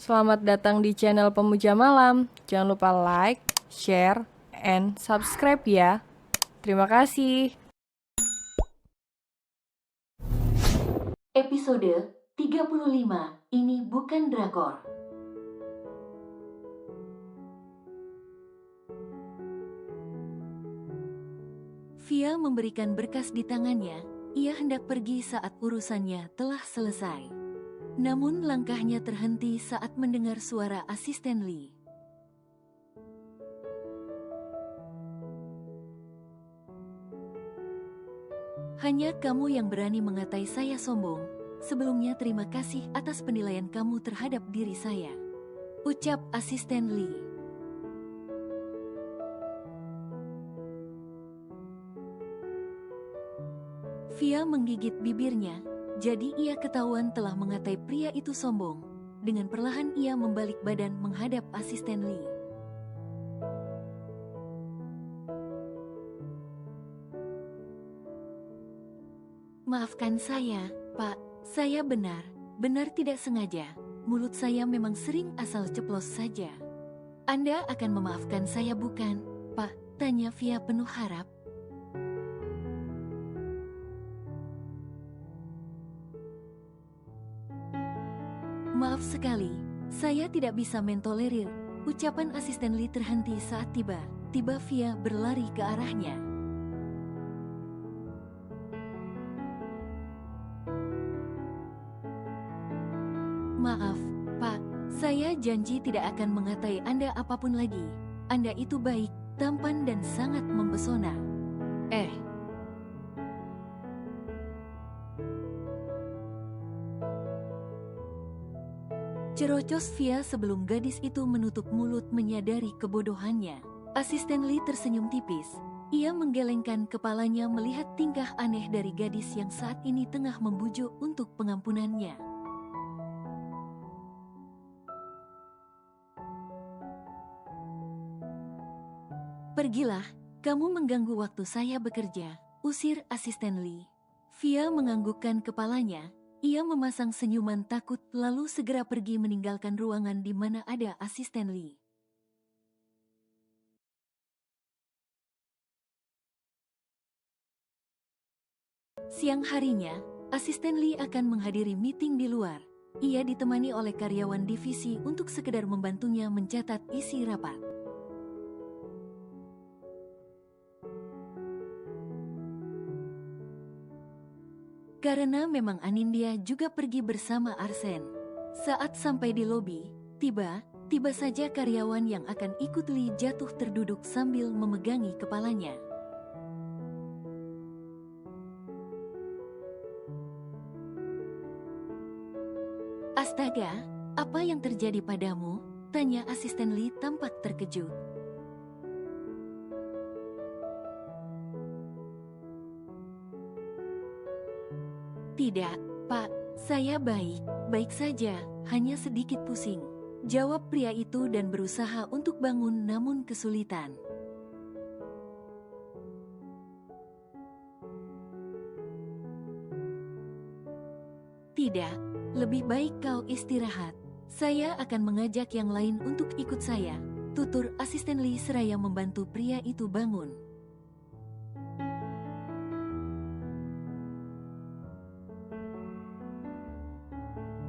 Selamat datang di channel Pemuja Malam. Jangan lupa like, share, and subscribe ya. Terima kasih. Episode 35. Ini bukan drakor. Via memberikan berkas di tangannya. Ia hendak pergi saat urusannya telah selesai. Namun langkahnya terhenti saat mendengar suara asisten Lee. Hanya kamu yang berani mengatai saya sombong. Sebelumnya terima kasih atas penilaian kamu terhadap diri saya, ucap asisten Lee. Via menggigit bibirnya, jadi ia ketahuan telah mengatai pria itu sombong. Dengan perlahan ia membalik badan menghadap asisten Lee. Maafkan saya, Pak. Saya benar tidak sengaja. Mulut saya memang sering asal ceplos saja. Anda akan memaafkan saya bukan, Pak? Tanya Via penuh harap. Maaf sekali, saya tidak bisa mentolerir. Ucapan asisten Lee terhenti saat tiba-tiba Via berlari ke arahnya. Maaf, Pak. Saya janji tidak akan mengatai Anda apapun lagi. Anda itu baik, tampan dan sangat mempesona. Cerocos Via sebelum gadis itu menutup mulut menyadari kebodohannya. Asisten Lee tersenyum tipis. Ia menggelengkan kepalanya melihat tingkah aneh dari gadis yang saat ini tengah membujuk untuk pengampunannya. Pergilah, kamu mengganggu waktu saya bekerja, usir asisten Lee. Via menganggukkan kepalanya. Ia memasang senyuman takut lalu segera pergi meninggalkan ruangan di mana ada asisten Lee. Siang harinya, asisten Lee akan menghadiri meeting di luar. Ia ditemani oleh karyawan divisi untuk sekedar membantunya mencatat isi rapat. Karena memang Anindya juga pergi bersama Arsen. Saat sampai di lobi, tiba saja karyawan yang akan ikut Lee jatuh terduduk sambil memegangi kepalanya. Astaga, apa yang terjadi padamu? Tanya asisten Lee tampak terkejut. Tidak, Pak, saya baik saja, hanya sedikit pusing. Jawab pria itu dan berusaha untuk bangun namun kesulitan. Tidak, lebih baik kau istirahat. Saya akan mengajak yang lain untuk ikut saya, tutur asisten Lee seraya membantu pria itu bangun.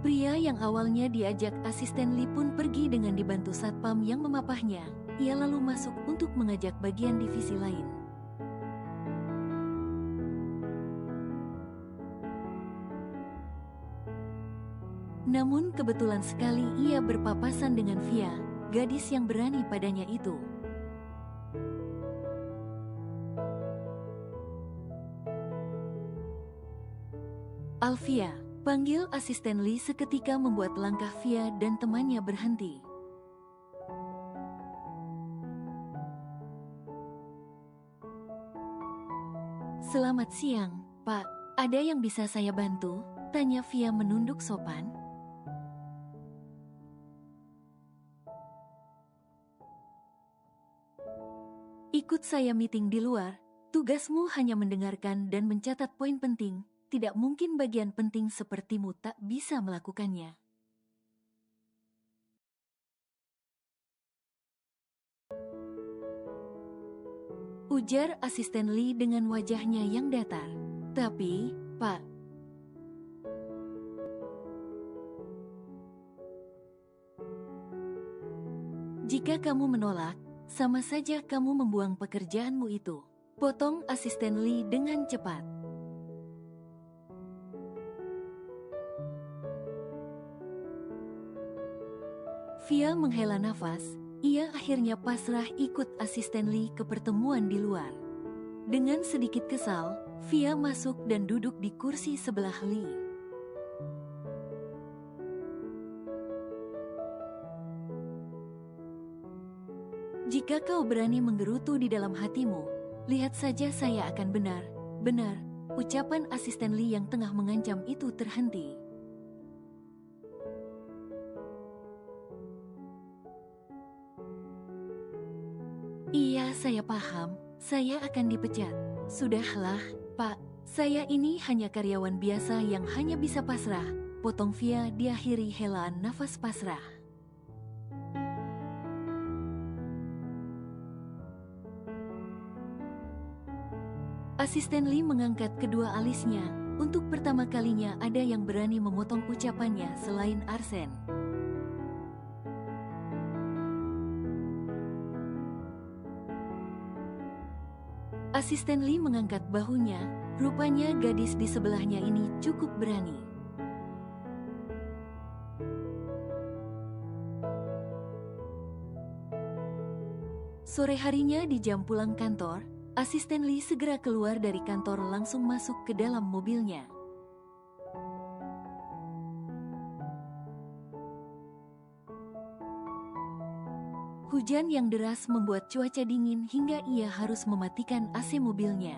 Pria yang awalnya diajak asisten Lee pun pergi dengan dibantu satpam yang memapahnya. Ia lalu masuk untuk mengajak bagian divisi lain. Namun kebetulan sekali ia berpapasan dengan Via, gadis yang berani padanya itu. Alvia, panggil asisten Lee seketika membuat langkah Via dan temannya berhenti. Selamat siang, Pak. Ada yang bisa saya bantu? Tanya Via menunduk sopan. Ikut saya meeting di luar. Tugasmu hanya mendengarkan dan mencatat poin penting. Tidak mungkin bagian penting sepertimu tak bisa melakukannya. Ujar asisten Lee dengan wajahnya yang datar. Tapi, Pak, jika kamu menolak, sama saja kamu membuang pekerjaanmu itu. Potong asisten Lee dengan cepat. Via menghela nafas, ia akhirnya pasrah ikut asisten Lee ke pertemuan di luar. Dengan sedikit kesal, Via masuk dan duduk di kursi sebelah Lee. Jika kau berani menggerutu di dalam hatimu, lihat saja saya akan benar, ucapan asisten Lee yang tengah mengancam itu terhenti. Iya, saya paham, saya akan dipecat. Sudahlah, Pak, saya ini hanya karyawan biasa yang hanya bisa pasrah. Potong Via diakhiri helaan nafas pasrah. Asisten Lee mengangkat kedua alisnya. Untuk pertama kalinya ada yang berani memotong ucapannya selain Arsen. Asisten Lee mengangkat bahunya. Rupanya gadis di sebelahnya ini cukup berani. Sore harinya di jam pulang kantor, asisten Lee segera keluar dari kantor langsung masuk ke dalam mobilnya. Hujan yang deras membuat cuaca dingin hingga ia harus mematikan AC mobilnya.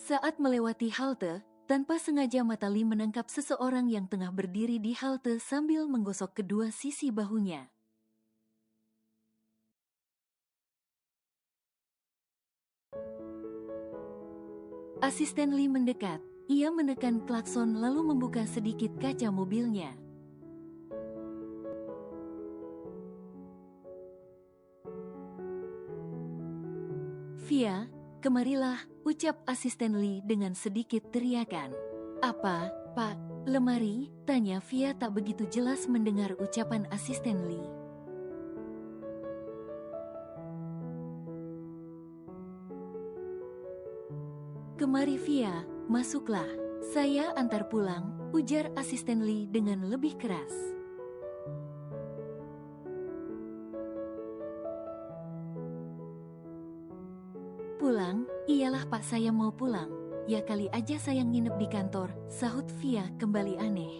Saat melewati halte, tanpa sengaja mata Lee menangkap seseorang yang tengah berdiri di halte sambil menggosok kedua sisi bahunya. Asisten Lee mendekat. Ia menekan klakson lalu membuka sedikit kaca mobilnya. Via, kemarilah, ucap asisten Lee dengan sedikit teriakan. Apa, Pak? Lemari? Tanya Via tak begitu jelas mendengar ucapan asisten Lee. Kemari Via, masuklah. Saya antar pulang, ujar asisten Lee dengan lebih keras. Pulang? Iyalah Pak, saya mau pulang. Ya kali aja saya nginep di kantor, sahut Via kembali aneh.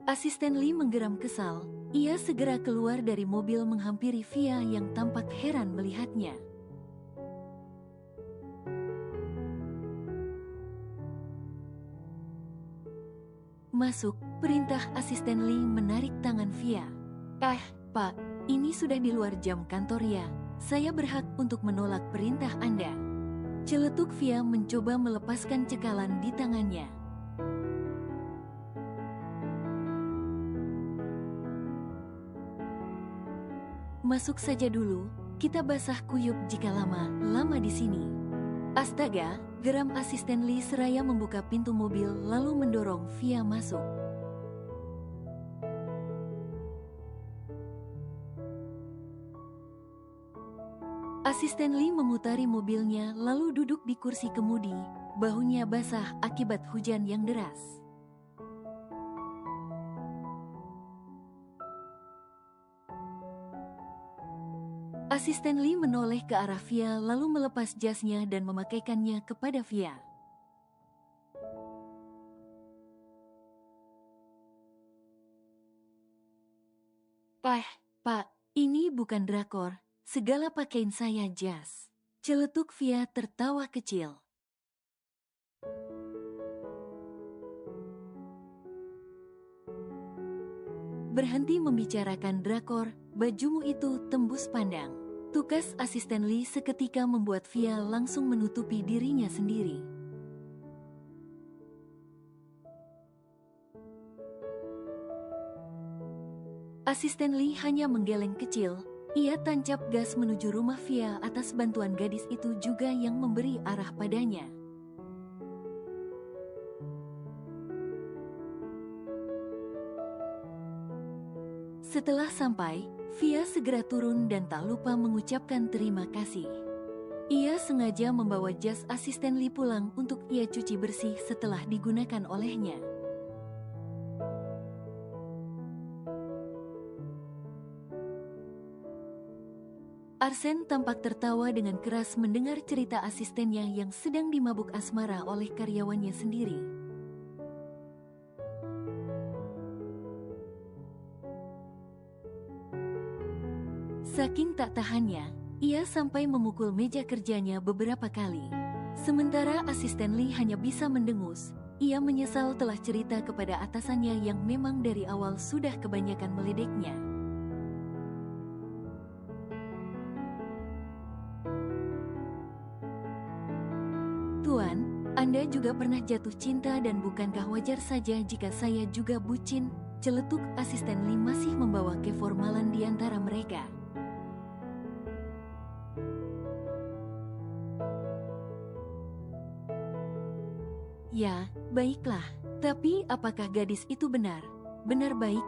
Asisten Lee menggeram kesal. Ia segera keluar dari mobil menghampiri Via yang tampak heran melihatnya. Masuk, perintah asisten Lee menarik tangan Via. Pak, ini sudah di luar jam kantor ya. Saya berhak untuk menolak perintah Anda. Celetuk Via mencoba melepaskan cekalan di tangannya. Masuk saja dulu, kita basah kuyup jika lama di sini. Astaga, geram asisten Lee seraya membuka pintu mobil lalu mendorong Via masuk. Asisten Lee memutari mobilnya lalu duduk di kursi kemudi, bahunya basah akibat hujan yang deras. Asisten Lee menoleh ke arah Via lalu melepas jasnya dan memakaikannya kepada Via. Pak, ini bukan drakor, segala pakaian saya jas. Celetuk Via tertawa kecil. Berhenti membicarakan drakor, bajumu itu tembus pandang. Tukas asisten Lee seketika membuat Via langsung menutupi dirinya sendiri. Asisten Lee hanya menggeleng kecil. Ia tancap gas menuju rumah Via atas bantuan gadis itu juga yang memberi arah padanya. Setelah sampai, Via segera turun dan tak lupa mengucapkan terima kasih. Ia sengaja membawa jas asisten Lee pulang untuk ia cuci bersih setelah digunakan olehnya. Arsen tampak tertawa dengan keras mendengar cerita asistennya yang sedang dimabuk asmara oleh karyawannya sendiri. Saking tak tahannya, ia sampai memukul meja kerjanya beberapa kali. Sementara asisten Lee hanya bisa mendengus. Ia menyesal telah cerita kepada atasannya yang memang dari awal sudah kebanyakan meledeknya. Tuan, Anda juga pernah jatuh cinta dan bukankah wajar saja jika saya juga bucin? Celetuk asisten Lee masih membawa keformalan di antara mereka. Ya, baiklah. Tapi apakah gadis itu benar? Benar baik?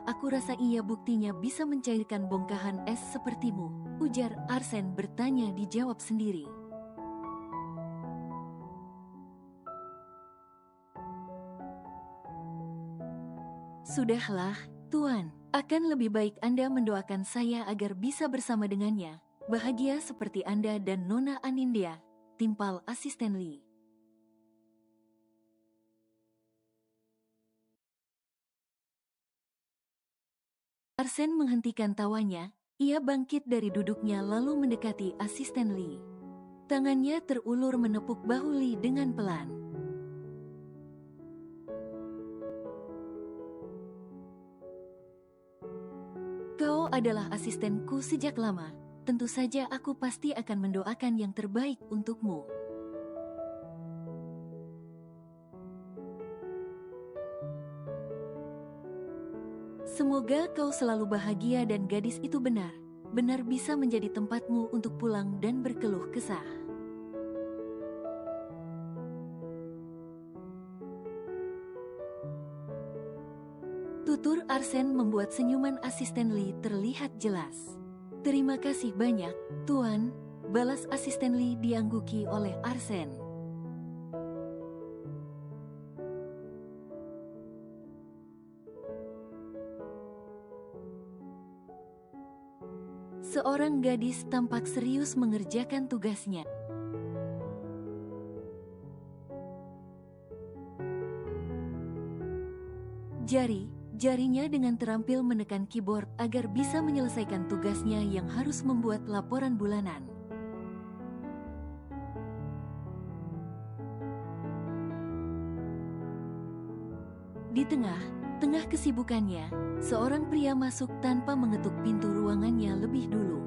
Aku rasa iya buktinya bisa mencairkan bongkahan es sepertimu, ujar Arsen bertanya dijawab sendiri. Sudahlah, Tuan. Akan lebih baik Anda mendoakan saya agar bisa bersama dengannya. Bahagia seperti Anda dan Nona Anindya, timpal asisten Lee. Arsen menghentikan tawanya, ia bangkit dari duduknya lalu mendekati asisten Lee. Tangannya terulur menepuk bahu Lee dengan pelan. Kau adalah asistenku sejak lama, tentu saja aku pasti akan mendoakan yang terbaik untukmu. Semoga kau selalu bahagia dan gadis itu benar bisa menjadi tempatmu untuk pulang dan berkeluh kesah. Tutur Arsen membuat senyuman asisten Lee terlihat jelas. Terima kasih banyak, Tuan, balas asisten Lee diangguki oleh Arsen. Seorang gadis tampak serius mengerjakan tugasnya. Jarinya dengan terampil menekan keyboard agar bisa menyelesaikan tugasnya yang harus membuat laporan bulanan. Di tengah kesibukannya, seorang pria masuk tanpa mengetuk pintu ruangannya lebih dulu.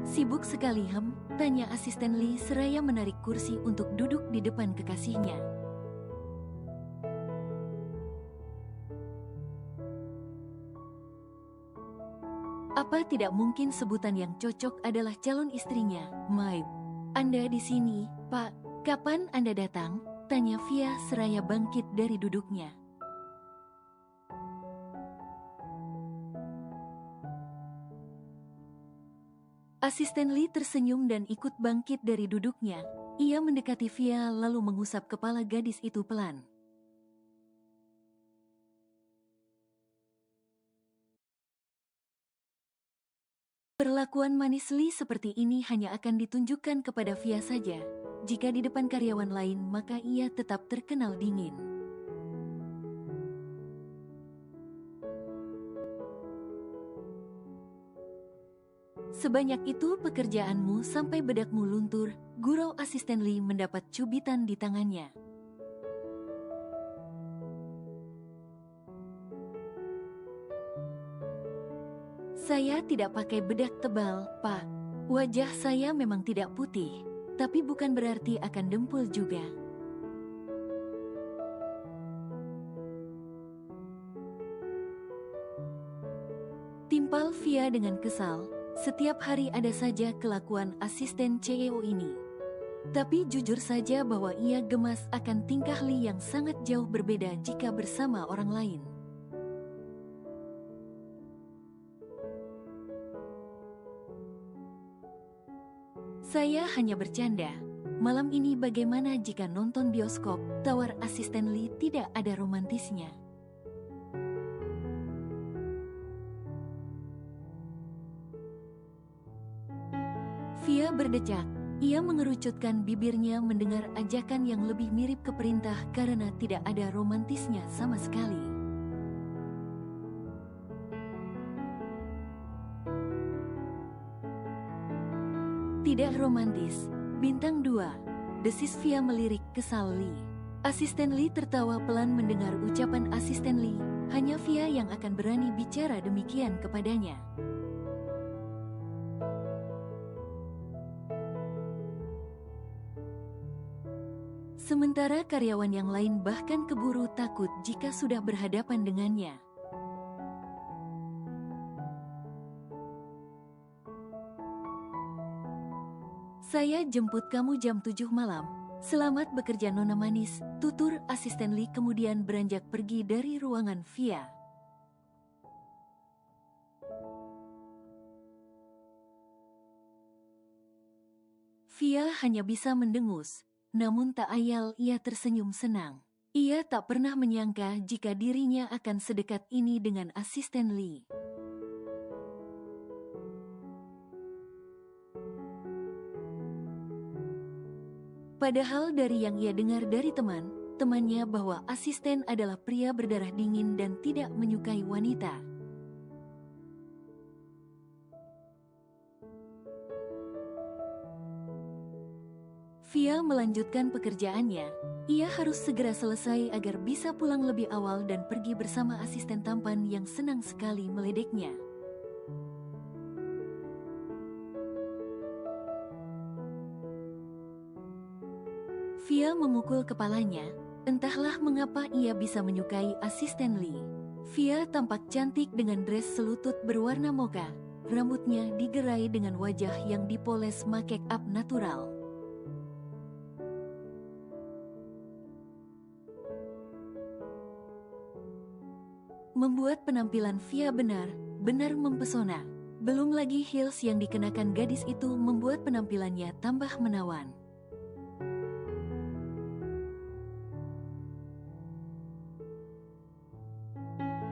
Sibuk sekali tanya asisten Lee seraya menarik kursi untuk duduk di depan kekasihnya. Apa tidak mungkin sebutan yang cocok adalah calon istrinya, Maib? Anda di sini, Pak. Kapan Anda datang? Tanya Via seraya bangkit dari duduknya. Asisten Lee tersenyum dan ikut bangkit dari duduknya. Ia mendekati Via lalu mengusap kepala gadis itu pelan. Perlakuan manis Lee seperti ini hanya akan ditunjukkan kepada Via saja. Jika di depan karyawan lain maka ia tetap terkenal dingin. Sebanyak itu pekerjaanmu sampai bedakmu luntur, gurau asisten Lee mendapat cubitan di tangannya. Saya tidak pakai bedak tebal, Pak. Wajah saya memang tidak putih, tapi bukan berarti akan dempul juga. Timpal Via dengan kesal. Setiap hari ada saja kelakuan asisten CEO ini. Tapi jujur saja bahwa ia gemas akan tingkah Lee yang sangat jauh berbeda jika bersama orang lain. Saya hanya bercanda. Malam ini bagaimana jika nonton bioskop, tawar asisten Lee, tidak ada romantisnya. Via berdecak. Ia mengerucutkan bibirnya mendengar ajakan yang lebih mirip ke perintah karena tidak ada romantisnya sama sekali. Tidak romantis. Bintang 2. Desis Via melirik kesal Lee. Asisten Lee tertawa pelan mendengar ucapan asisten Lee. Hanya Via yang akan berani bicara demikian kepadanya. Sementara karyawan yang lain bahkan keburu takut jika sudah berhadapan dengannya. Saya jemput kamu jam 7 malam. Selamat bekerja Nona Manis, tutur asisten Lee kemudian beranjak pergi dari ruangan Via. Via hanya bisa mendengus. Namun tak ayal ia tersenyum senang. Ia tak pernah menyangka jika dirinya akan sedekat ini dengan asisten Lee. Padahal dari yang ia dengar dari temannya bahwa asisten adalah pria berdarah dingin dan tidak menyukai wanita. Via melanjutkan pekerjaannya. Ia harus segera selesai agar bisa pulang lebih awal dan pergi bersama asisten tampan yang senang sekali meledeknya. Via memukul kepalanya. Entahlah mengapa ia bisa menyukai asisten Lee. Via tampak cantik dengan dress selutut berwarna mocha. Rambutnya digerai dengan wajah yang dipoles make up natural. Membuat penampilan Via benar-benar mempesona. Belum lagi heels yang dikenakan gadis itu membuat penampilannya tambah menawan.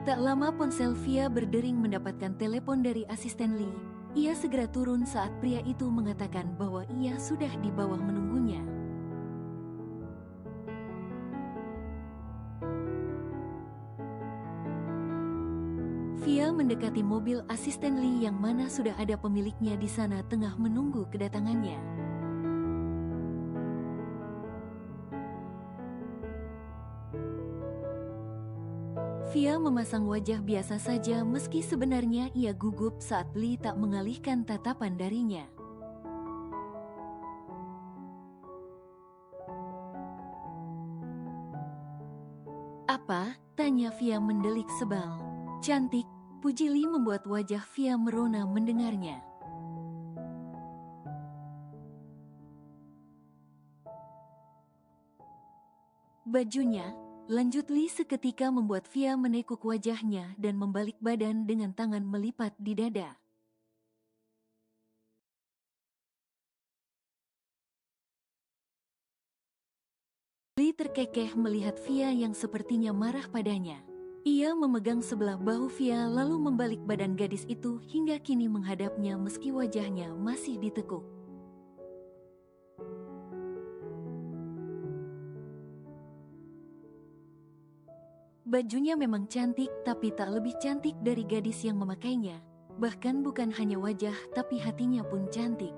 Tak lama ponsel Via berdering mendapatkan telepon dari asisten Lee. Ia segera turun saat pria itu mengatakan bahwa ia sudah di bawah menunggunya. Via mendekati mobil asisten Lee yang mana sudah ada pemiliknya di sana tengah menunggu kedatangannya. Via memasang wajah biasa saja meski sebenarnya ia gugup saat Lee tak mengalihkan tatapan darinya. "Apa?" tanya Via mendelik sebal. "Cantik," puji Lee membuat wajah Via merona mendengarnya. "Bajunya," lanjut Lee seketika membuat Via menekuk wajahnya dan membalik badan dengan tangan melipat di dada. Lee terkekeh melihat Via yang sepertinya marah padanya. Ia memegang sebelah bahu Via lalu membalik badan gadis itu hingga kini menghadapnya meski wajahnya masih ditekuk. Bajunya memang cantik tapi tak lebih cantik dari gadis yang memakainya. Bahkan bukan hanya wajah tapi hatinya pun cantik.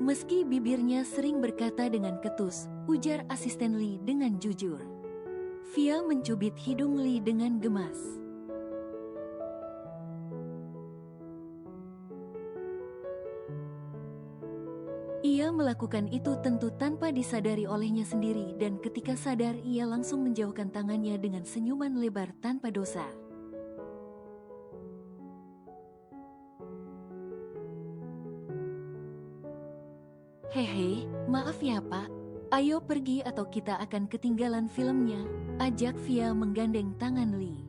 Meski bibirnya sering berkata dengan ketus, ujar asisten Lee dengan jujur. Via mencubit hidung Lee dengan gemas. Ia melakukan itu tentu tanpa disadari olehnya sendiri, dan ketika sadar ia langsung menjauhkan tangannya dengan senyuman lebar tanpa dosa. Hehe, maaf ya Pak. Ayo pergi atau kita akan ketinggalan filmnya, ajak Via menggandeng tangan Lee.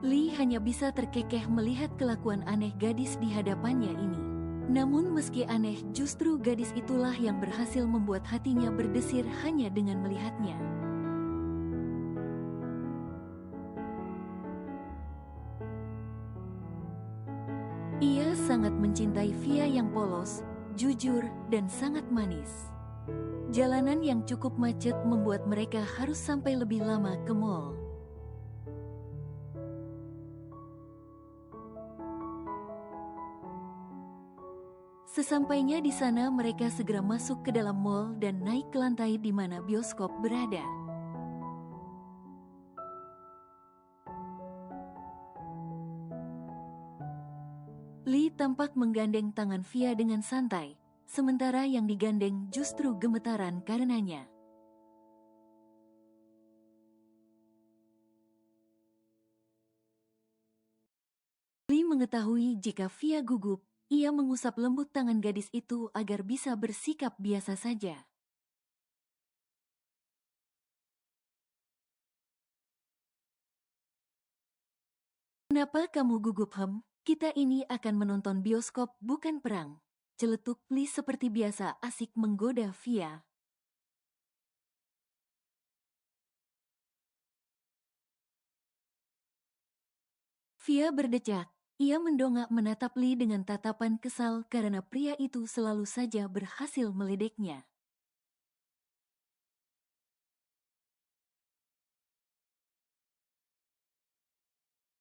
Lee hanya bisa terkekeh melihat kelakuan aneh gadis di hadapannya ini. Namun meski aneh, justru gadis itulah yang berhasil membuat hatinya berdesir hanya dengan melihatnya. Ia sangat mencintai Via yang polos, jujur, dan sangat manis. Jalanan yang cukup macet membuat mereka harus sampai lebih lama ke mall. Sesampainya di sana, mereka segera masuk ke dalam mall dan naik ke lantai di mana bioskop berada. Lee tampak menggandeng tangan Via dengan santai, sementara yang digandeng justru gemetaran karenanya. Lee mengetahui jika Via gugup, ia mengusap lembut tangan gadis itu agar bisa bersikap biasa saja. Kenapa kamu gugup, Hem? Kita ini akan menonton bioskop, bukan perang. Celetuk Lee seperti biasa asik menggoda Via. Via berdecak. Ia mendongak menatap Lee dengan tatapan kesal karena pria itu selalu saja berhasil meledeknya.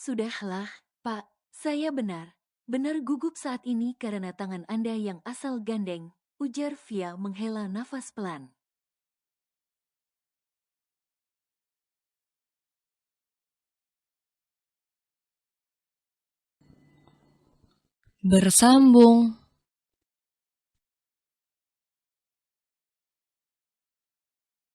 Sudahlah, Pak, saya benar gugup saat ini karena tangan Anda yang asal gandeng, ujar Via menghela nafas pelan. Bersambung.